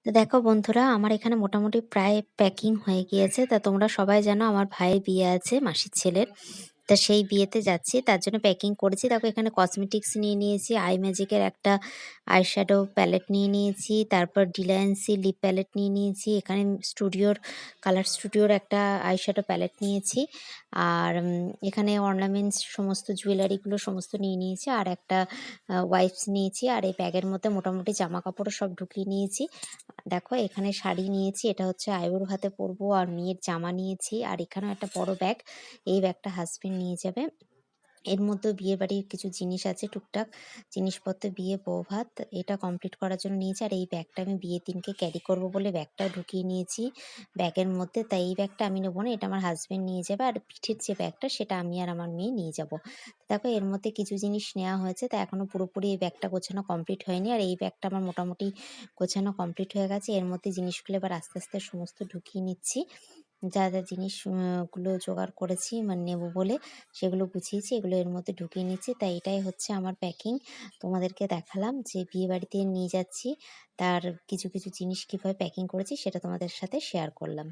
তো দেখো বন্ধুরা, আমার এখানে মোটামুটি প্রায় প্যাকিং হয়ে গিয়েছে। তা তোমরা সবাই জানো আমার ভাইয়ের বিয়ে আছে মাসির ছেলের। তা সেই বিয়েতে যাচ্ছি, তার জন্য প্যাকিং করেছি। দেখো এখানে কসমেটিক্স নিয়ে নিয়েছি, আই ম্যাজিকের একটা আইশ্যাডো প্যালেট নিয়ে নিয়েছি, তারপর ডিলায়েন্সি লিপ প্যালেট নিয়ে নিয়েছি, এখানে স্টুডিওর কালার স্টুডিওর একটা আইশ্যাডো প্যালেট নিয়েছি। আর এখানে অর্নামেন্টস সমস্ত জুয়েলারিগুলো সমস্ত নিয়ে নিয়েছি, আর একটা ওয়াইপস নিয়েছি। আর এই ব্যাগের মধ্যে মোটামুটি জামা কাপড়ও সব ঢুকিয়ে নিয়েছি। দেখো এখানে শাড়ি নিয়েছি, এটা হচ্ছে আইবুড়ো ভাতে পরবো, আর মেয়ের জামা নিয়েছি। আর এখানেও একটা বড় ব্যাগ, এই ব্যাগটা হাজবেন্ড নিয়ে যাবে। এর মধ্যেও বিয়ে বাড়ির কিছু জিনিস আছে, টুকটাক জিনিসপত্র, বিয়ে বৌভাত এটা কমপ্লিট করার জন্য নিয়েছি। আর এই ব্যাগটা আমি বিয়ের দিনকে ক্যারি করব বলে ব্যাগটাও ঢুকিয়ে নিয়েছি ব্যাগের মধ্যে। তাই এই ব্যাগটা আমি নেবো না, এটা আমার হাজবেন্ড নিয়ে যাবে। আর পিঠের যে ব্যাগটা সেটা আমি আর আমার মেয়ে নিয়ে যাব। দেখো এর মধ্যে কিছু জিনিস নেওয়া হয়েছে, তা এখনো পুরোপুরি এই ব্যাগটা গোছানো কমপ্লিট হয়নি। আর এই ব্যাগটা আমার মোটামুটি গোছানো কমপ্লিট হয়ে গেছে। এর মধ্যে জিনিসগুলো এবার আস্তে আস্তে সমস্ত ঢুকিয়ে নিচ্ছি। যা যা জিনিস গুলো জোগাড় করেছি মানে নেব বলে, সেগুলো গুছিয়েছি, এগুলো এর মধ্যে ঢুকিয়ে নিচ্ছি। তাই এটাই হচ্ছে আমার প্যাকিং। তোমাদেরকে দেখালাম যে বিয়ে বাড়িতে নিয়ে যাচ্ছি, তার কিছু কিছু জিনিস কিভাবে প্যাকিং করেছি সেটা তোমাদের সাথে শেয়ার করলাম।